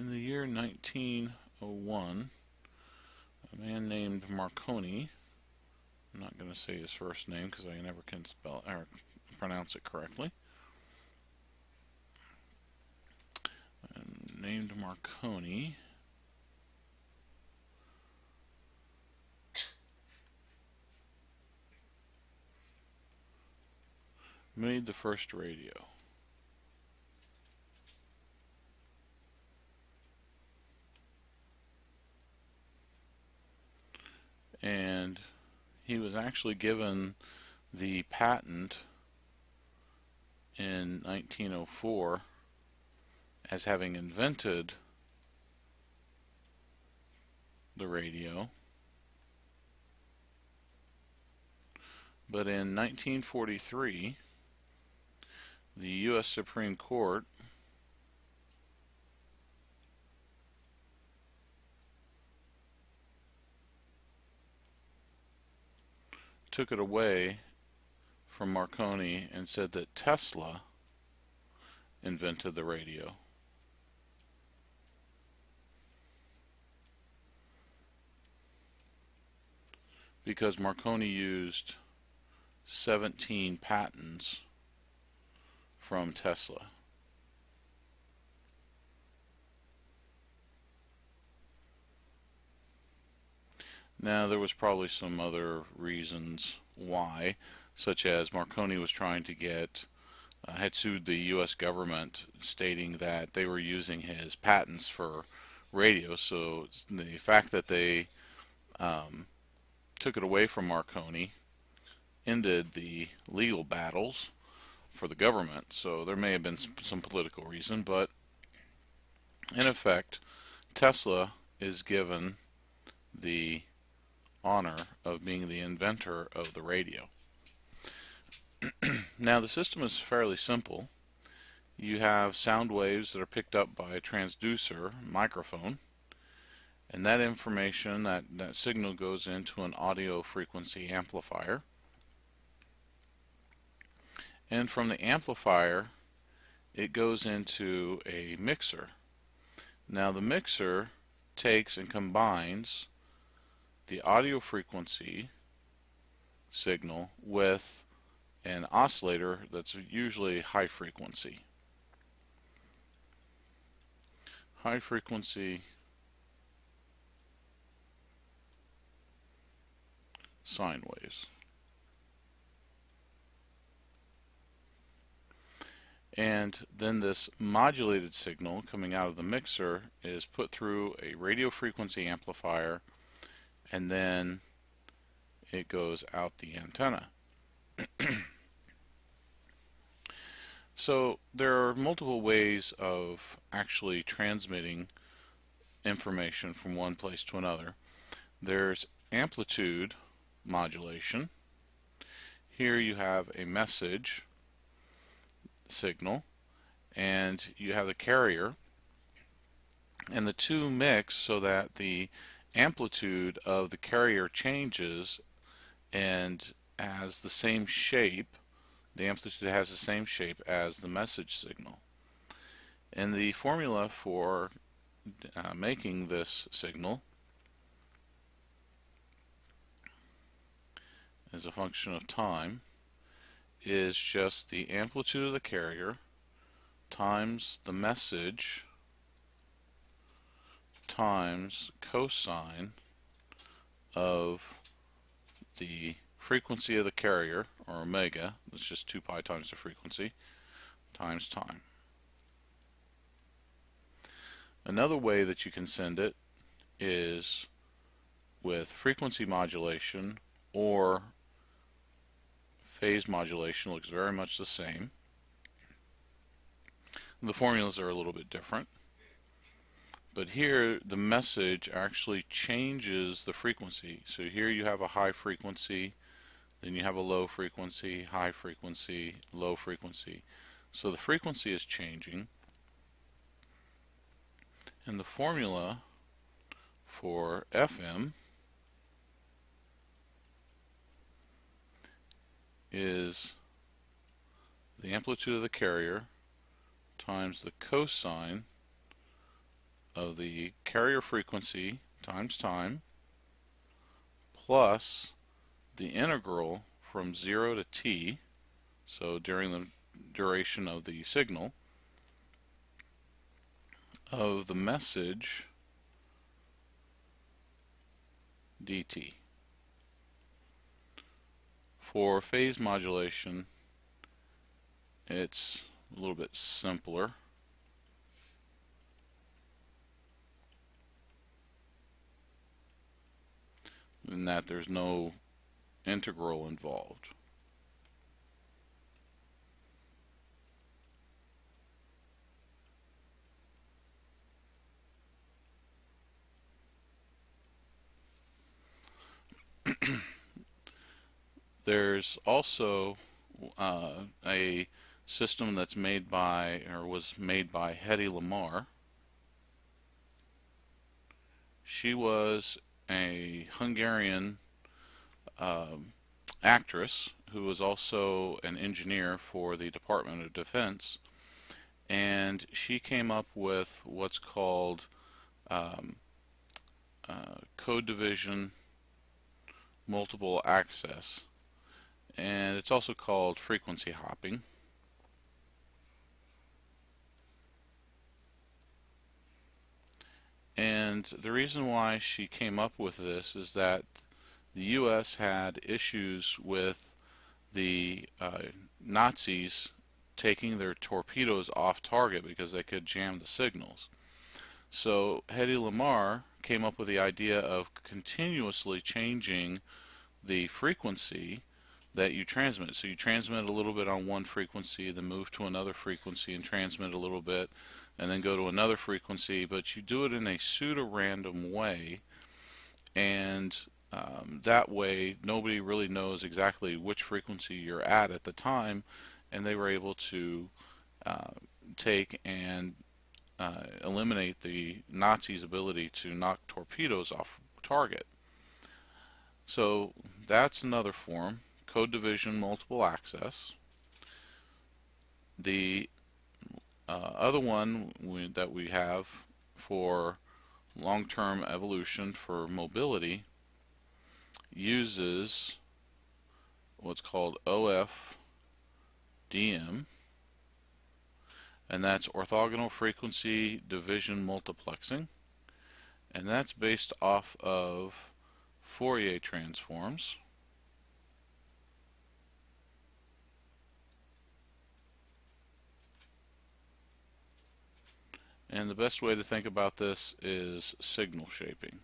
In the year 1901, a man named Marconi, I'm not going to say his first name because I never can spell or pronounce it correctly, named Marconi made the first radio. And he was actually given the patent in 1904 as having invented the radio. But in 1943, the U.S. Supreme Court took it away from Marconi and said that Tesla invented the radio. Because Marconi used 17 patents from Tesla. Now, there was probably some other reasons why, such as Marconi was trying to get, had sued the U.S. government stating that they were using his patents for radio. So the fact that they took it away from Marconi ended the legal battles for the government. So there may have been some political reason, but in effect, Tesla is given the honor of being the inventor of the radio. Now, the system is fairly simple. You have sound waves that are picked up by a transducer microphone, and that information, that signal goes into an audio frequency amplifier. And from the amplifier, it goes into a mixer. Now, the mixer takes and combines the audio frequency signal with an oscillator that's usually high frequency. High frequency sine waves. And then this modulated signal coming out of the mixer is put through a radio frequency amplifier, and then it goes out the antenna. So there are multiple ways of actually transmitting information from one place to another. There's amplitude modulation. Here you have a message signal, and you have the carrier, and the two mix so that the amplitude of the carrier changes and has the same shape. The amplitude has the same shape as the message signal. And the formula for making this signal as a function of time is just the amplitude of the carrier times the message times cosine of the frequency of the carrier, or omega, that's just 2 pi times the frequency, times time. Another way that you can send it is with frequency modulation or phase modulation. Looks very much the same. The formulas are a little bit different. But here the message actually changes the frequency. So here you have a high frequency, then you have a low frequency, high frequency, low frequency. So the frequency is changing. And the formula for FM is the amplitude of the carrier times the cosine of the carrier frequency times time plus the integral from 0 to t, so during the duration of the signal, of the message dt. For phase modulation, it's a little bit simpler in that there's no integral involved. There's also a system that's made by, or was made by Hedy Lamarr. She was a Hungarian actress who was also an engineer for the Department of Defense, and she came up with what's called um, code division multiple access, and it's also called frequency hopping. And the reason why she came up with this is that the U.S. had issues with the Nazis taking their torpedoes off target because they could jam the signals. So Hedy Lamarr came up with the idea of continuously changing the frequency that you transmit. So you transmit a little bit on one frequency, then move to another frequency and transmit a little bit, and then go to another frequency, but you do it in a pseudo-random way, and that way nobody really knows exactly which frequency you're at the time, and they were able to uh, take and eliminate the Nazis' ability to knock torpedoes off target. So that's another form, code division multiple access. The other one that we have for long-term evolution for mobility uses what's called OFDM, and that's orthogonal frequency division multiplexing, and that's based off of Fourier transforms. And the best way to think about this is signal shaping.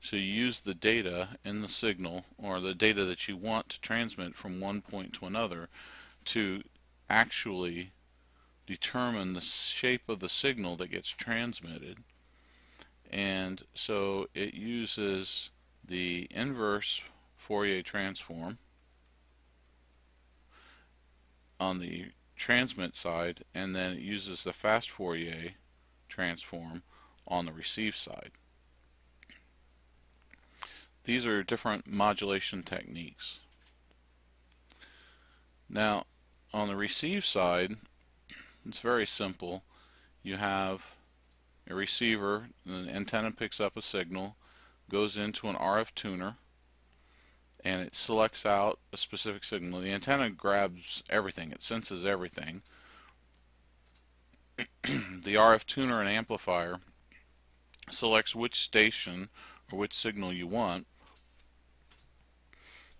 So you use the data in the signal, or the data that you want to transmit from one point to another, to actually determine the shape of the signal that gets transmitted. And so it uses the inverse Fourier transform on the transmit side, and then it uses the fast Fourier transform on the receive side. These are different modulation techniques. Now, on the receive side, it's very simple. You have a receiver, the antenna picks up a signal, goes into an RF tuner, and it selects out a specific signal. The antenna grabs everything, it senses everything. The RF tuner and amplifier selects which station or which signal you want.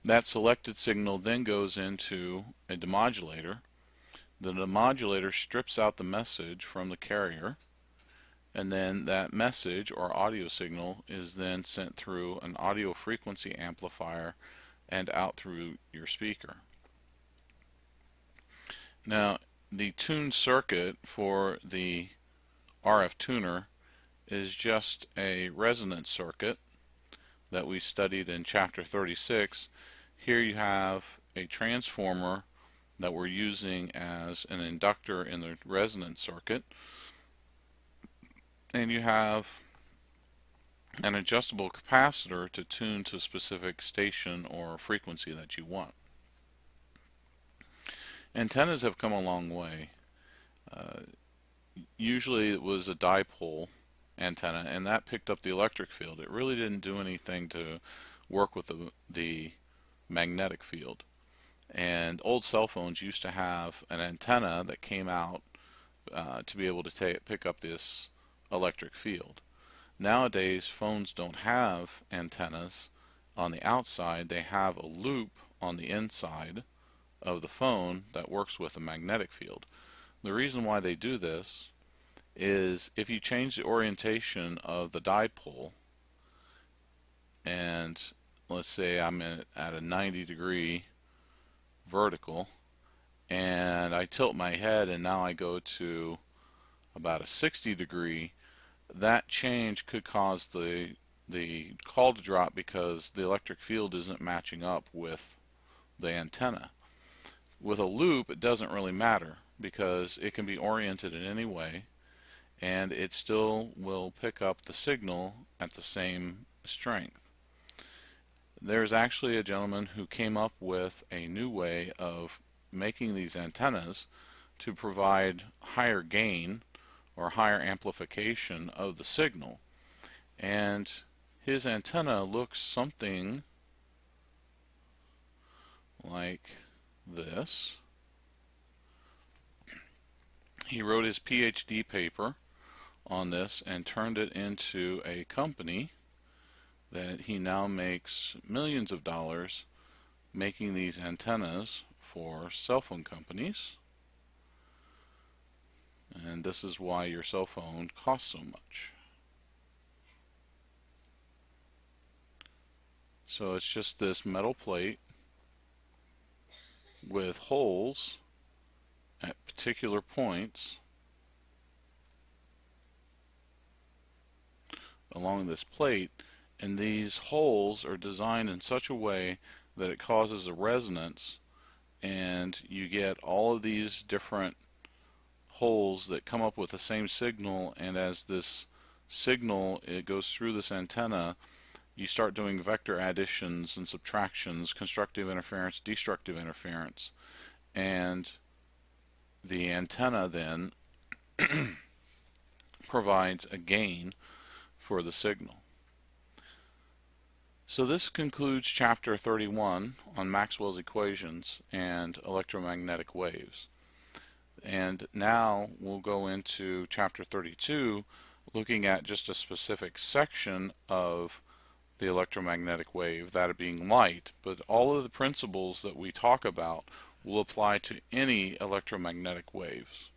That selected signal then goes into a demodulator. The demodulator strips out the message from the carrier, and then that message or audio signal is then sent through an audio frequency amplifier and out through your speaker. Now, the tune circuit for the RF tuner is just a resonance circuit that we studied in chapter 36. Here you have a transformer that we're using as an inductor in the resonance circuit, and you have an adjustable capacitor to tune to a specific station or frequency that you want. Antennas have come a long way. Uh, Usually it was a dipole antenna, and that picked up the electric field. It really didn't do anything to work with the magnetic field. And old cell phones used to have an antenna that came out to be able to pick up this electric field. Nowadays, phones don't have antennas on the outside. They have a loop on the inside of the phone that works with a magnetic field. The reason why they do this is if you change the orientation of the dipole, and let's say I'm at a 90-degree vertical, and I tilt my head and now I go to about a 60-degree, that change could cause the call to drop because the electric field isn't matching up with the antenna. With a loop, it doesn't really matter because it can be oriented in any way and it still will pick up the signal at the same strength. There's actually a gentleman who came up with a new way of making these antennas to provide higher gain or higher amplification of the signal. And his antenna looks something like this. He wrote his PhD paper on this and turned it into a company that he now makes millions of dollars making these antennas for cell phone companies. And this is why your cell phone costs so much. So it's just this metal plate with holes at particular points along this plate, and these holes are designed in such a way that it causes a resonance, and you get all of these different holes that come up with the same signal, and as this signal it goes through this antenna, you start doing vector additions and subtractions, constructive interference, destructive interference, and the antenna then provides a gain for the signal. So this concludes chapter 31 on Maxwell's equations and electromagnetic waves. And now we'll go into chapter 32, looking at just a specific section of the electromagnetic wave, that being light, but all of the principles that we talk about will apply to any electromagnetic waves.